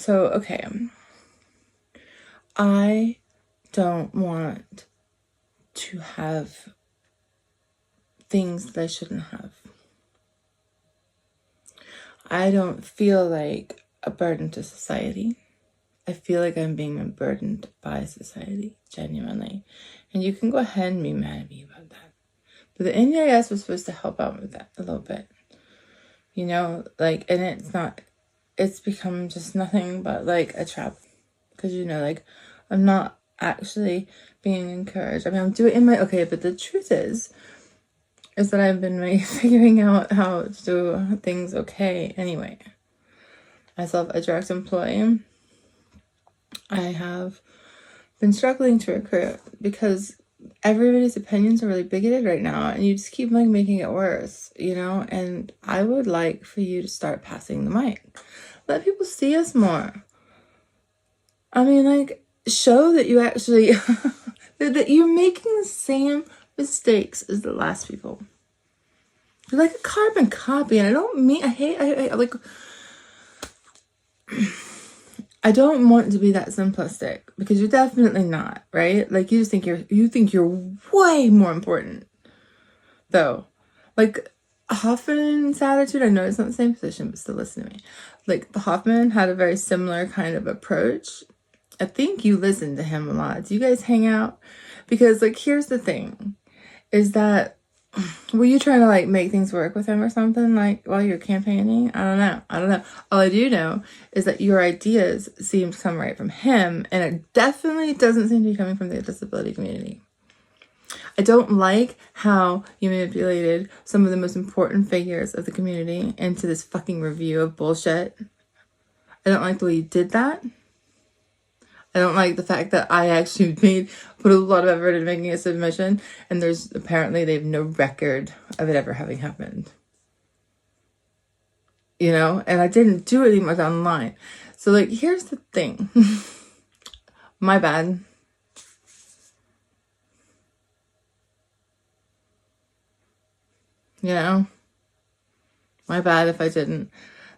So, okay. I don't want to have things that I shouldn't have. I don't feel like a burden to society. I feel like I'm being burdened by society, genuinely. And you can go ahead and be mad at me about that. But the NDIS was supposed to help out with that a little bit. You know, like, and it's become just nothing but like a trap. Because, you know, like, I'm not actually being encouraged. I mean, I'm doing okay, but the truth is that I've been figuring out how to do things okay anyway. Myself, a direct employee, I have been struggling to recruit because everybody's opinions are really bigoted right now, and you just keep like making it worse, you know. And I would like for you to start passing the mic. Let people see us more. I mean, like, show that you actually that you're making the same mistakes as the last people. You're like a carbon copy, and I don't mean I like. I don't want to be that simplistic, because you're definitely not, right? Like, you think you're way more important, though. Like, Huffen's attitude, I know it's not the same position, but still listen to me. Like, Hoffman had a very similar kind of approach. I think you listen to him a lot. Do you guys hang out? Because, like, here's the thing, is that, were you trying to like make things work with him or something, like, while you're campaigning? I don't know. All I do know is that your ideas seem to come right from him, and it definitely doesn't seem to be coming from the disability community. I don't like how you manipulated some of the most important figures of the community into this fucking review of bullshit. I don't like the way you did that. I don't like the fact that I actually put a lot of effort into making a submission, and they have no record of it ever having happened. You know, and I didn't do it much online. So, like, here's the thing. My bad. You know, my bad if I didn't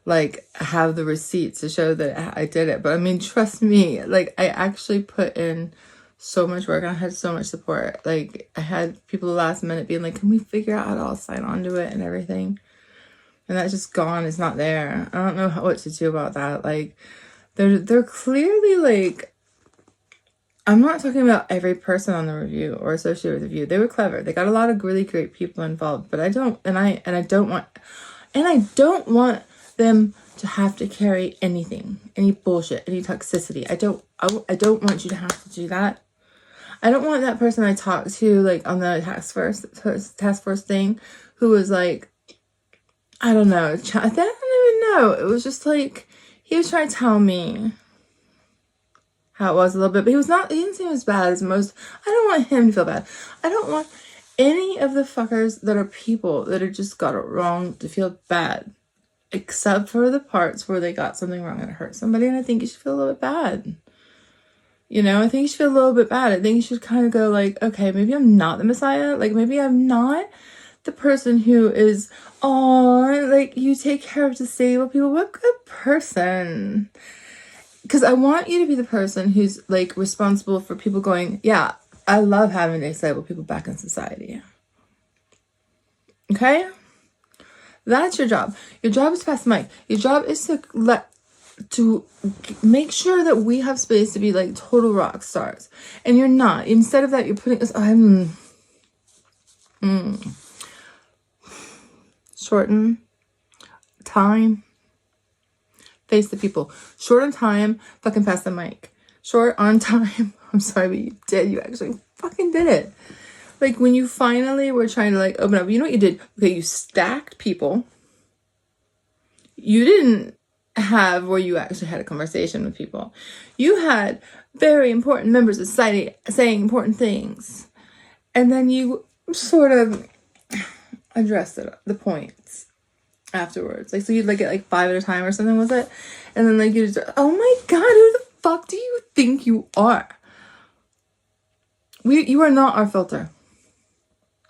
like have the receipts to show that I did it. But I mean, trust me, like, I actually put in so much work, and I had so much support. Like, I had people last minute being like, can we figure out how to all sign on to it and everything? And that's just gone. It's not there. I don't know what to do about that. Like, they're clearly like, I'm not talking about every person on the review or associated with the review. They were clever. They got a lot of really great people involved, but I don't want them to have to carry anything, any bullshit, any toxicity. I don't want you to have to do that. I don't want that person I talked to, like, on the task force thing, who was like, I don't know. I don't even know. It was just like, he was trying to tell me how it was a little bit, but he didn't seem as bad as most. I don't want him to feel bad. I don't want any of the fuckers that are people that have just got it wrong to feel bad, except for the parts where they got something wrong and it hurt somebody. And I think you should feel a little bit bad. You know, I think you should feel a little bit bad. I think you should kind of go like, okay, maybe I'm not the Messiah. Like, maybe I'm not the person who is, oh, like, you take care of disabled people. What good person. Because I want you to be the person who's, like, responsible for people going, yeah, I love having disabled people back in society. Okay? That's your job. Your job is to pass the mic. Your job is to make sure that we have space to be, like, total rock stars. And you're not. Instead of that, you're putting us... Shorten time. Face the people. Short on time. Fucking pass the mic. Short on time. I'm sorry, but you did. You actually fucking did it. Like, when you finally were trying to, like, open up, you know what you did? Okay, you stacked people. You didn't have where you actually had a conversation with people. You had very important members of society saying important things. And then you sort of addressed the points afterwards. Like, so you'd, like, get, like, 5 at a time or something, was it? And then, like, you just, oh my God, who the fuck do you think you are? You are not our filter.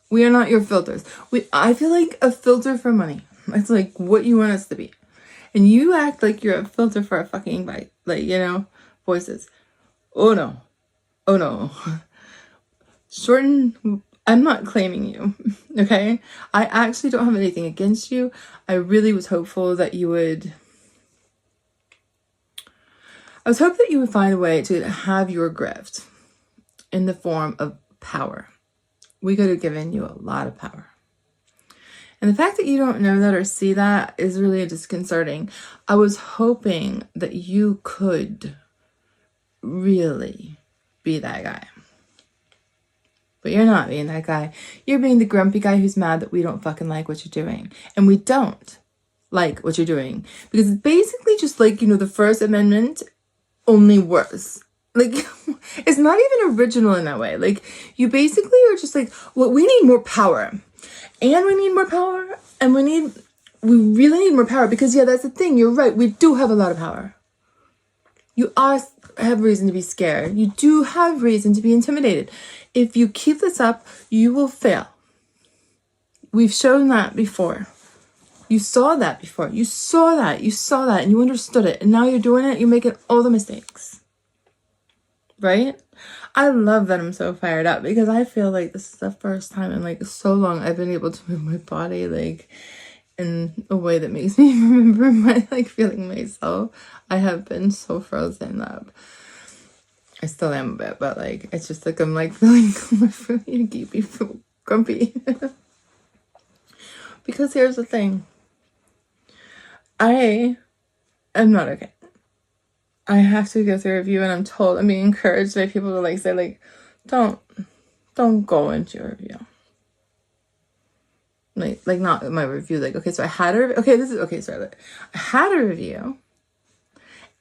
We are not your filters. I feel like a filter for money. It's like what you want us to be. And you act like you're a filter for a fucking bite. Like, you know, voices. Oh no. Oh no. Shorten, I'm not claiming you, okay? I actually don't have anything against you. I really was hopeful that you would... I was hoping that you would find a way to have your gift in the form of power. We could have given you a lot of power. And the fact that you don't know that or see that is really disconcerting. I was hoping that you could really be that guy. But you're not being that guy. You're being the grumpy guy who's mad that we don't fucking like what you're doing. And we don't like what you're doing. Because it's basically just like, you know, the First Amendment, only worse. Like, it's not even original in that way. Like, you basically are just like, well, we need more power. And we need more power. And we really need more power. Because, yeah, that's the thing. You're right. We do have a lot of power. You have reason to be scared. You do have reason to be intimidated. If you keep this up, you will fail. We've shown that before. You saw that before. You saw that, and you understood it. And now you're doing it. You're making all the mistakes. Right? I love that I'm so fired up because I feel like this is the first time in like so long I've been able to move my body like in a way that makes me remember my like feeling myself. I have been so frozen up. I still am a bit, but like it's just like I'm like feeling really geepy, grumpy. Because here's the thing. I am not okay. I have to go through a review, and I'm being encouraged by people to like say like, don't go into your review. Like not my review. Like, okay, so I had a I had a review,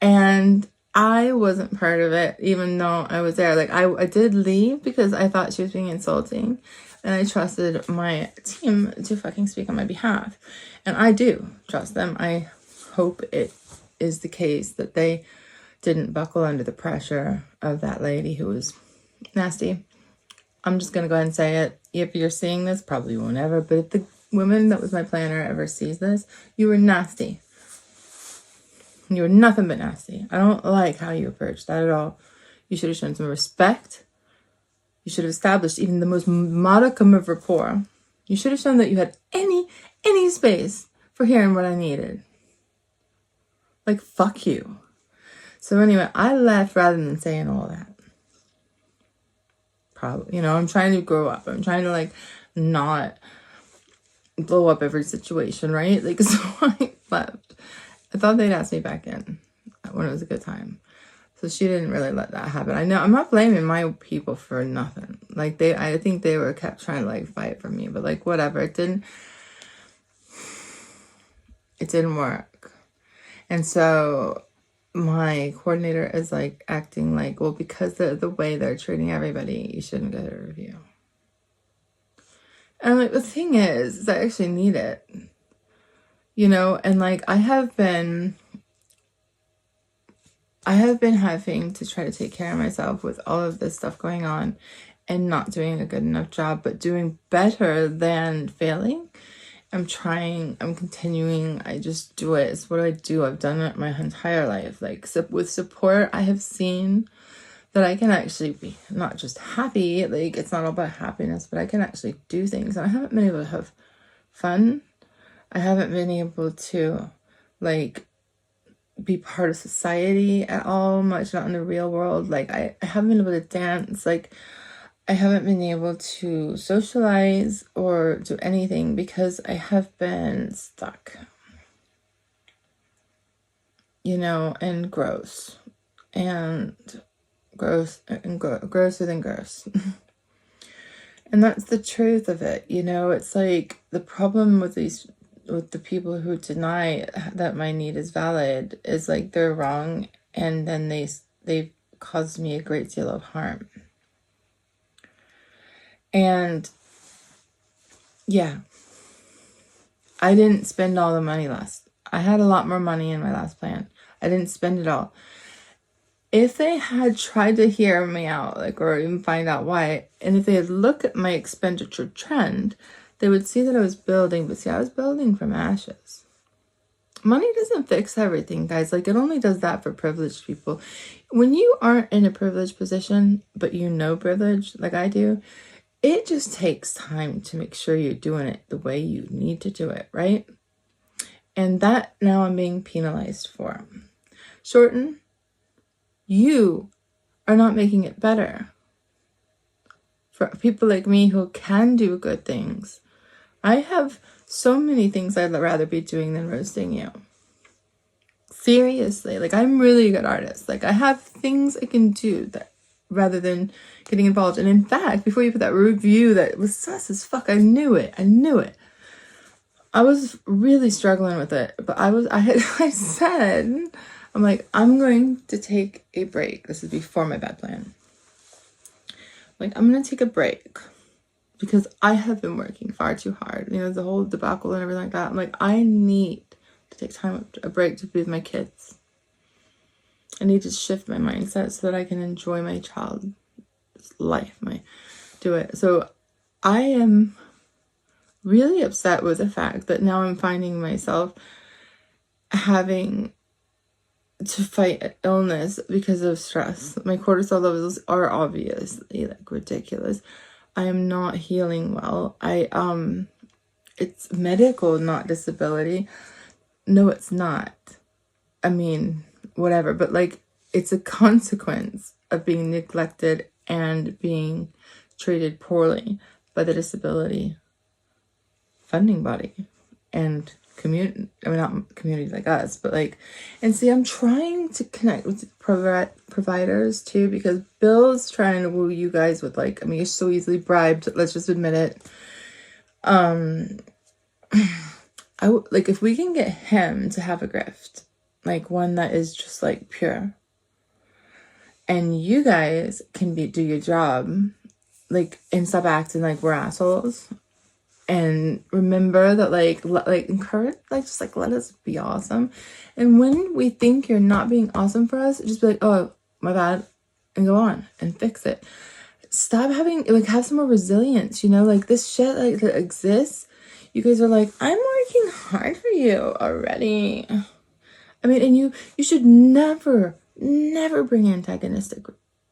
and I wasn't part of it, even though I was there. Like I did leave because I thought she was being insulting, and I trusted my team to fucking speak on my behalf, and I do trust them. I hope it is the case that they didn't buckle under the pressure of that lady who was nasty. I'm just going to go ahead and say it. If you're seeing this, probably won't ever, but if the woman that was my planner ever sees this, you were nasty. You were nothing but nasty. I don't like how you approached that at all. You should have shown some respect. You should have established even the most modicum of rapport. You should have shown that you had any space for hearing what I needed. Like, fuck you. So anyway, I left rather than saying all that. Probably, you know, I'm trying to grow up. I'm trying to like not blow up every situation, right? Like, so I left. I thought they'd ask me back in when it was a good time. So she didn't really let that happen. I know I'm not blaming my people for nothing. Like I think they were kept trying to like fight for me, but like whatever. It didn't work. And so my coordinator is like acting like, well, because the way they're treating everybody, you shouldn't get a review. And like the thing is I actually need it, you know. And like I have been having to try to take care of myself with all of this stuff going on and not doing a good enough job, but doing better than failing. I'm trying, I'm continuing, I just do it. It's what I do. I've done it my entire life. Like with support, I have seen that I can actually be not just happy, like it's not all about happiness, but I can actually do things. And I haven't been able to have fun. I haven't been able to like be part of society at all, much not in the real world. Like I haven't been able to dance. Like I haven't been able to socialize or do anything because I have been stuck, you know, and grosser than gross. And that's the truth of it. You know, it's like the problem with the people who deny that my need is valid is like they're wrong, and then they've caused me a great deal of harm. And yeah, I didn't spend all the money last. I had a lot more money in my last plan. I didn't spend it all. If they had tried to hear me out, like, or even find out why, and if they had looked at my expenditure trend, they would see that I was building, but see, I was building from ashes. Money doesn't fix everything, guys. Like, it only does that for privileged people. When you aren't in a privileged position, but you know privilege, like I do, it just takes time to make sure you're doing it the way you need to do it, right? And that now I'm being penalized for. Shorten, you are not making it better. For people like me who can do good things, I have so many things I'd rather be doing than roasting you. Seriously, like, I'm really a good artist. Like, I have things I can do that rather than getting involved. And in fact, before you put that review that was sus as fuck, I knew it. I was really struggling with it, but I said, I'm like, I'm going to take a break. This is before my bad plan. Like, I'm going to take a break because I have been working far too hard. You know, the whole debacle and everything like that. I'm like, I need to take a break to be with my kids. I need to shift my mindset so that I can enjoy my child's life, do it. So I am really upset with the fact that now I'm finding myself having to fight illness because of stress. My cortisol levels are obviously like ridiculous. I am not healing well. It's medical, not disability. No, it's not. I mean, whatever, but like, it's a consequence of being neglected and being treated poorly by the disability funding body and community. I mean, not communities like us, but like, and see, I'm trying to connect with providers too, because Bill's trying to woo you guys with, like, I mean, you're so easily bribed. Let's just admit it. Like, if we can get him to have a grift, like one that is just like pure, and you guys can do your job, like, and stop acting like we're assholes, and remember that, like encourage, like, just like, let us be awesome. And when we think you're not being awesome for us, just be like, oh, my bad, and go on and fix it. Stop having, like, have some more resilience, you know, like, this shit, like, that exists. You guys are like, I'm working hard for you already. I mean, and you should never bring antagonistic,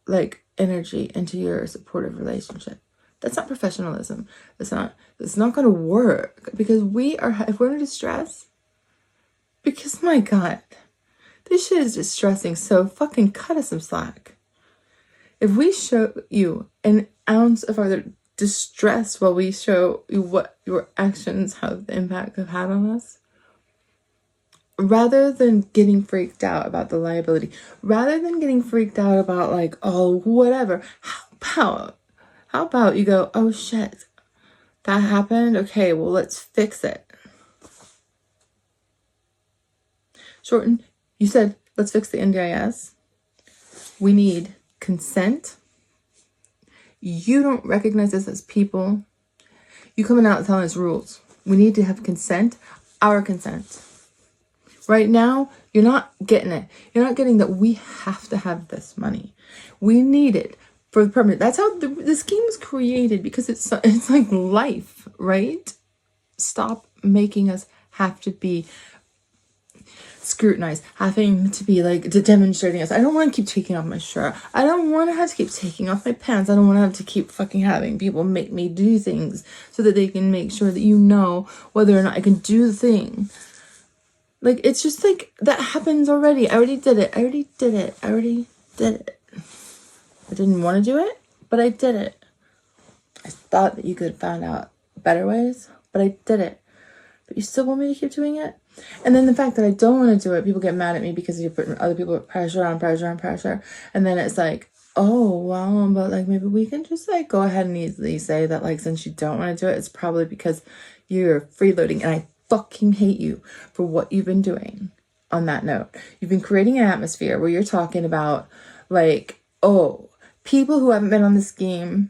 like, energy into your supportive relationship. That's not professionalism. It's not going to work, because if we're in distress, because, my God, this shit is distressing. So fucking cut us some slack. If we show you an ounce of our distress while we show you what your actions have the impact have had on us, rather than getting freaked out about the liability, rather than getting freaked out about, like, oh, whatever, how about you go, oh shit, that happened? Okay, well, let's fix it. Shorten, you said, let's fix the NDIS. We need consent. You don't recognize us as people. You coming out telling us rules. We need to have consent, our consent. Right now, you're not getting it. You're not getting that we have to have this money. We need it for the permanent. That's how the scheme was created, because it's like life, right? Stop making us have to be scrutinized, having to be like demonstrating us. I don't want to keep taking off my shirt. I don't want to have to keep taking off my pants. I don't want to have to keep fucking having people make me do things so that they can make sure that you know whether or not I can do the thing. Like, it's just like, that happens already. I already did it. I didn't want to do it, but I did it. I thought that you could find out better ways, but I did it. But you still want me to keep doing it? And then the fact that I don't want to do it, people get mad at me because you're putting other people pressure on pressure. And then it's like, oh, well, but like, maybe we can just like go ahead and easily say that, like, since you don't want to do it, it's probably because you're freeloading. And I fucking hate you for what you've been doing on that note. You've been creating an atmosphere where you're talking about, like, oh, people who haven't been on the scheme,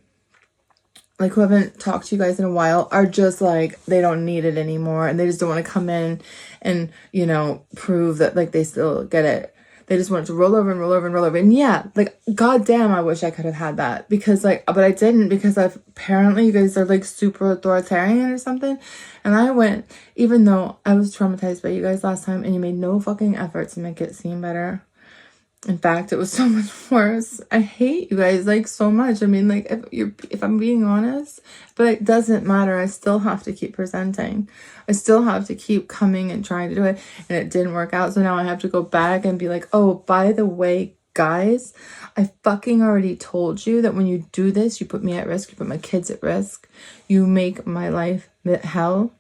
like, who haven't talked to you guys in a while, are just like, they don't need it anymore, and they just don't want to come in and, you know, prove that, like, they still get it. They just want it to roll over and roll over and roll over. And yeah, like, goddamn, I wish I could have had that. Because, like, but I didn't, because apparently you guys are, like, super authoritarian or something. And I went, even though I was traumatized by you guys last time, and you made no fucking effort to make it seem better. In fact, it was so much worse. I hate you guys, like, so much. I mean, like, if I'm being honest, but it doesn't matter. I still have to keep presenting. I still have to keep coming and trying to do it. And it didn't work out. So now I have to go back and be like, oh, by the way, guys, I fucking already told you that when you do this, you put me at risk. You put my kids at risk. You make my life hell.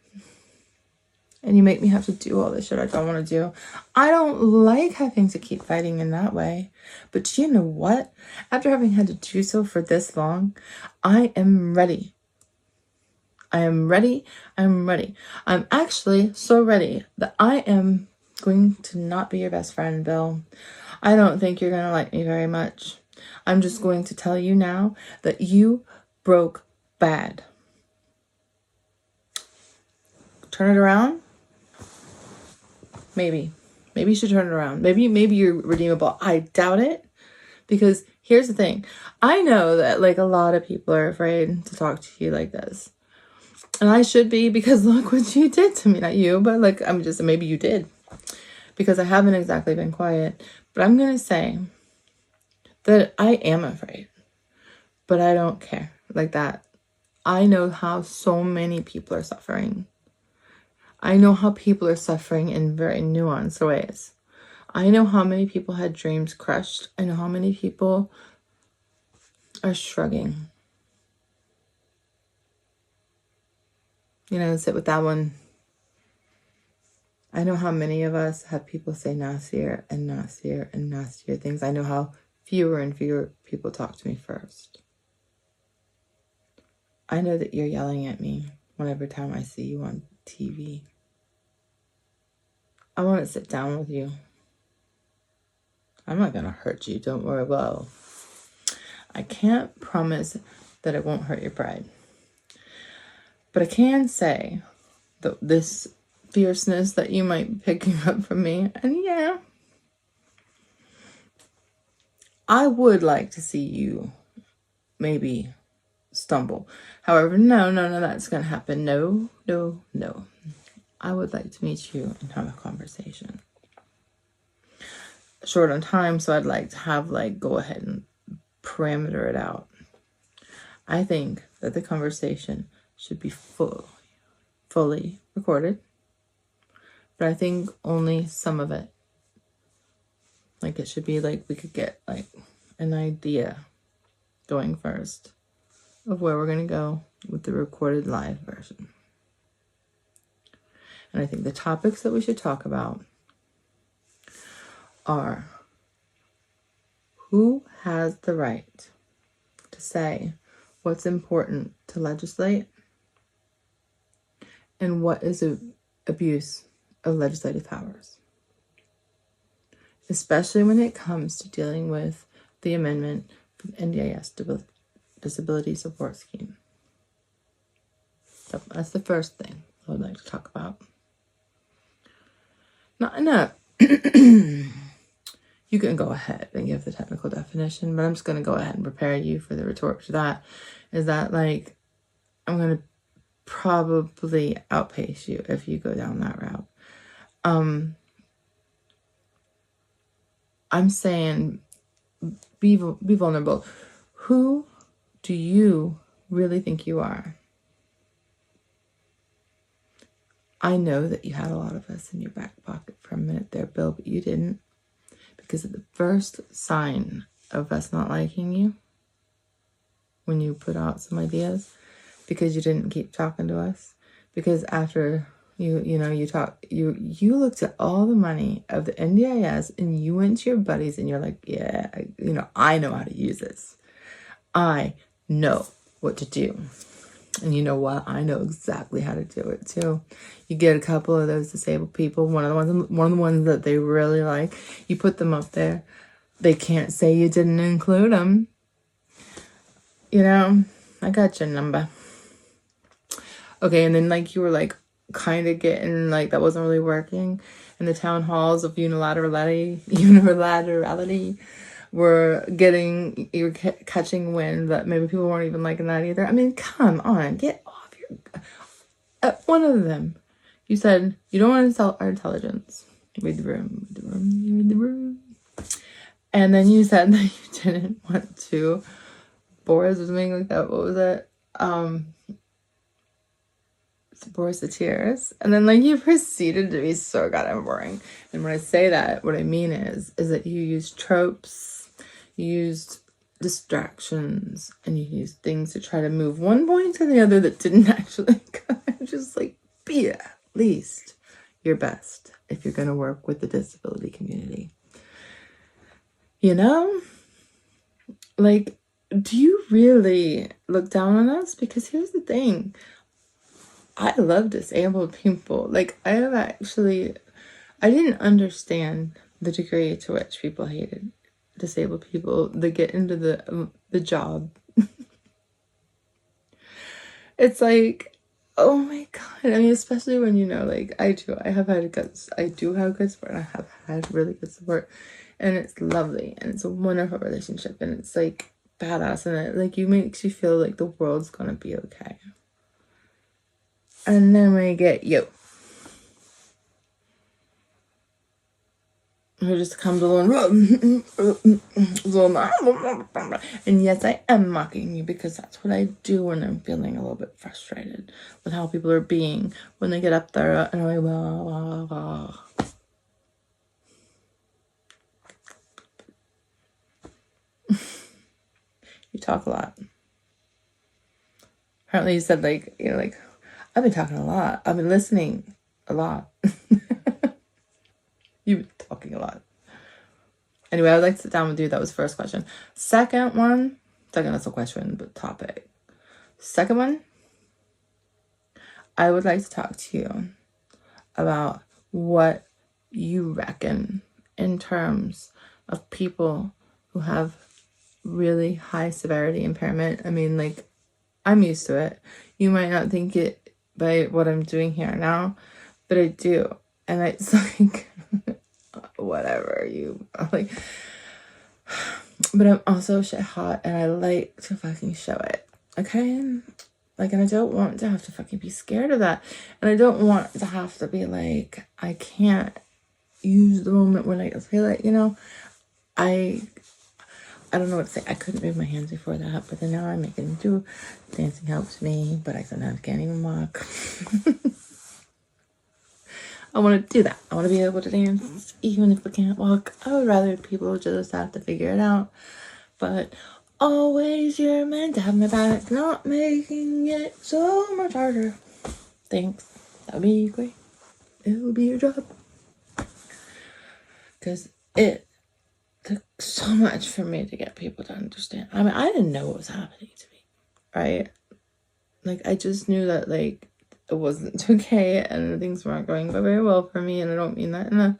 And you make me have to do all this shit I don't want to do. I don't like having to keep fighting in that way. But you know what? After having had to do so for this long, I am ready. I am ready. I'm ready. I'm actually so ready that I am going to not be your best friend, Bill. I don't think you're going to like me very much. I'm just going to tell you now that you broke bad. Turn it around? Maybe you should turn it around. Maybe you're redeemable. I doubt it, because here's the thing. I know that, like, a lot of people are afraid to talk to you like this, and I should be, because look what you did to me. Not you, but like, I'm just, maybe you did, because I haven't exactly been quiet. But I'm gonna say that I am afraid, but I don't care like that. I know how so many people are suffering. I know how people are suffering in very nuanced ways. I know how many people had dreams crushed. I know how many people are shrugging. You know, sit with that one. I know how many of us have people say nastier and nastier and nastier things. I know how fewer and fewer people talk to me first. I know that you're yelling at me whenever time I see you on TV. I want to sit down with you. I'm not going to hurt you. Don't worry. Well, I can't promise that it won't hurt your pride. But I can say that this fierceness that you might be picking up from me, and yeah, I would like to see you maybe stumble. However, no, that's going to happen. No. I would like to meet you and have a conversation. Short on time, so I'd like to have, like, go ahead and parameter it out. I think that the conversation should be fully recorded, but I think only some of it. Like, it should be like, we could get, like, an idea going first of where we're going to go with the recorded live version. And I think the topics that we should talk about are: who has the right to say what's important to legislate, and what is abuse of legislative powers, especially when it comes to dealing with the amendment from NDIS Disability Support Scheme. So that's the first thing I would like to talk about. Not enough. You can go ahead and give the technical definition, but I'm just going to go ahead and prepare you for the retort to that. Is that, like, I'm going to probably outpace you if you go down that route. I'm saying be vulnerable. Who do you really think you are? I know that you had a lot of us in your back pocket for a minute there, Bill, but you didn't. Because of the first sign of us not liking you, when you put out some ideas, because you didn't keep talking to us, because after you looked at all the money of the NDIS and you went to your buddies and you're like, yeah, I know how to use this. I know what to do. And you know what? I know exactly how to do it too. You get a couple of those disabled people, one of the ones that they really like. You put them up there. They can't say you didn't include them. I got your number. Okay, and then, like, you were like, kind of getting like that wasn't really working, and the town halls of unilaterality were getting, you were catching wind that maybe people weren't even liking that either. I mean, come on, get off your one of them. You said you don't want to insult our intelligence. Read the room, read the room, read the room. And then you said that you didn't want to bore us or something like that. What was it? Bore us to tears. And then like you proceeded to be so goddamn boring. And when I say that, what I mean is that you used tropes, you used distractions, and you used things to try to move one point to the other that didn't actually just like be at least your best if you're going to work with the disability community. You know, like, do you really look down on us? Because here's the thing. I love disabled people. Like, I didn't understand the degree to which people hated disabled people that get into the job. It's like, oh my God. I mean, especially when, you know, like I do have good support, and I have had really good support, and it's lovely, and it's a wonderful relationship, and it's like badass, and it like makes you feel like the world's gonna be okay. And then we get you, who just comes along, and yes, I am mocking you, because that's what I do when I'm feeling a little bit frustrated with how people are being when they get up there, and I'm like, You talk a lot. Apparently you said like, you know, like, I've been talking a lot. I've been listening a lot. You've been talking a lot. Anyway, I would like to sit down with you. That was the first question. Second, that's a question, but topic. Second one, I would like to talk to you about what you reckon in terms of people who have really high severity impairment. I mean, like, I'm used to it. You might not think it by what I'm doing here now, but I do. And it's like, whatever, you like, but I'm also shit hot, and I like to fucking show it. Okay? Like, and I don't want to have to fucking be scared of that. And I don't want to have to be like, I can't use the moment when I feel like, you know, I don't know what to say. I couldn't move my hands before that, but then now I'm making do. Dancing helps me, but I sometimes can't even walk. I want to do that. I want to be able to dance even if I can't walk. I would rather people just have to figure it out. But always you're meant to have my back, not making it so much harder. Thanks. That would be great. It would be your job. Because it took so much for me to get people to understand. I mean, I didn't know what was happening to me, right? Like, I just knew that, like, it wasn't okay, and things weren't going very well for me, and I don't mean that in a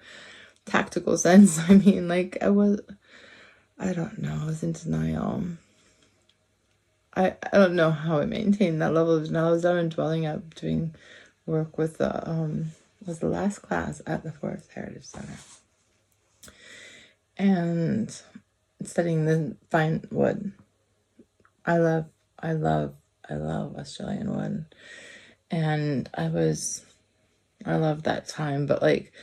tactical sense. I mean, like, I was in denial. I don't know how I maintained that level of denial. I was down in dwelling up doing work with was the last class at the Forest Heritage Center, and studying the fine wood. I love Australian wood, and I love that time. But like,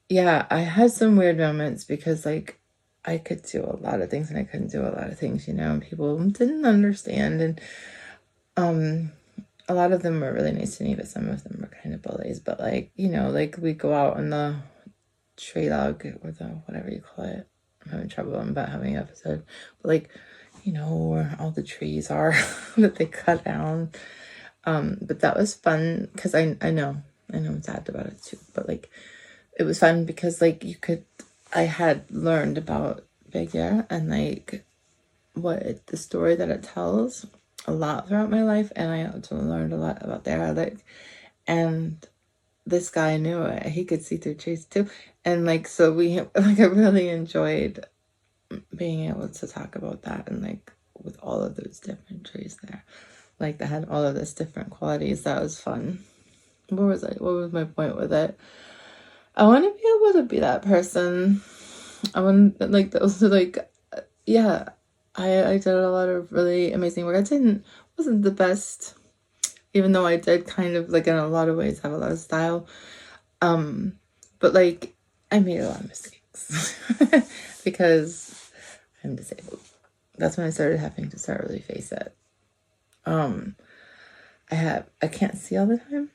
yeah, I had some weird moments because like I could do a lot of things and I couldn't do a lot of things, you know, and people didn't understand. And a lot of them were really nice to me, but some of them were kind of bullies. But like, you know, like we go out on the tree log or the whatever you call it. I'm having trouble about having an episode. But like, you know, where all the trees are that they cut down. But that was fun because I know I'm sad about it too. But like, it was fun because like I had learned about Big Youre and like the story that it tells a lot throughout my life, and I also learned a lot about their like, and this guy knew it. He could see through trees too, and like so we like I really enjoyed being able to talk about that, and like with all of those different trees there, like that had all of this different qualities. That was fun. what was my point with it? I want to be able to be that person. I want, like, those are like, yeah, I did a lot of really amazing work. Wasn't the best, even though I did kind of, like, in a lot of ways have a lot of style. But like, I made a lot of mistakes because I'm disabled. That's when I started having to start really face it. I can't see all the time,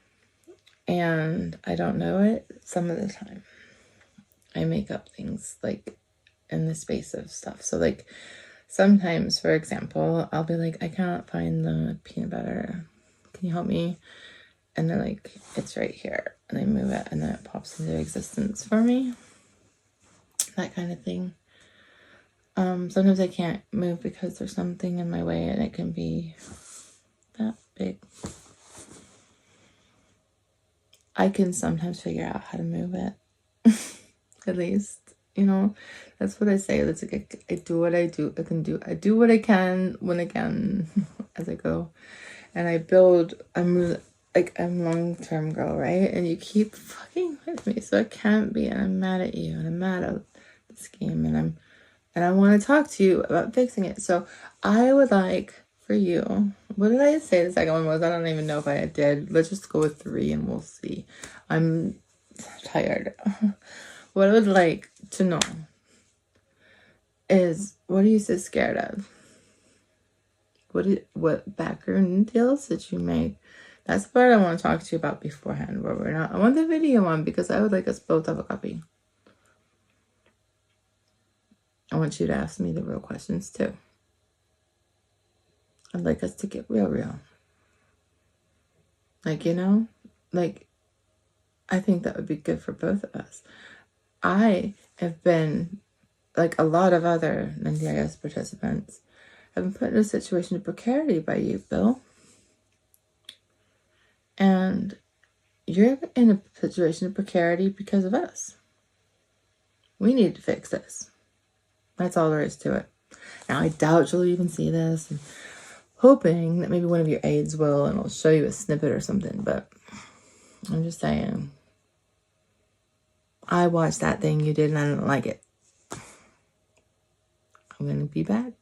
and I don't know it some of the time. I make up things, like, in the space of stuff. So, like, sometimes, for example, I'll be like, I can't find the peanut butter. Can you help me? And then, like, it's right here. And I move it, and then it pops into existence for me. That kind of thing. Sometimes I can't move because there's something in my way, and it can be that big. I can sometimes figure out how to move it. At least, you know, that's what I say. That's like, I do what I do. I do what I can when I can as I go. And I build, I'm long-term girl, right? And you keep fucking with me, so I can't be, and I'm mad at you, and I'm mad at this game, and I want to talk to you about fixing it. So I would like for you, what did I say the second one was? I don't even know if I did. Let's just go with 3 and we'll see. I'm tired. What I would like to know is, what are you so scared of? What background details did you make? That's the part I want to talk to you about beforehand, where we're not. I want the video one because I would like us both to have a copy. I want you to ask me the real questions too. I'd like us to get real. Like, you know, like, I think that would be good for both of us. I have been, like a lot of other NDIS participants, have been put in a situation of precarity by you, Bill. And you're in a situation of precarity because of us. We need to fix this. That's all there is to it. Now, I doubt you'll even see this, and hoping that maybe one of your aides will, and it'll show you a snippet or something, but I'm just saying, I watched that thing you did and I didn't like it. I'm gonna be bad.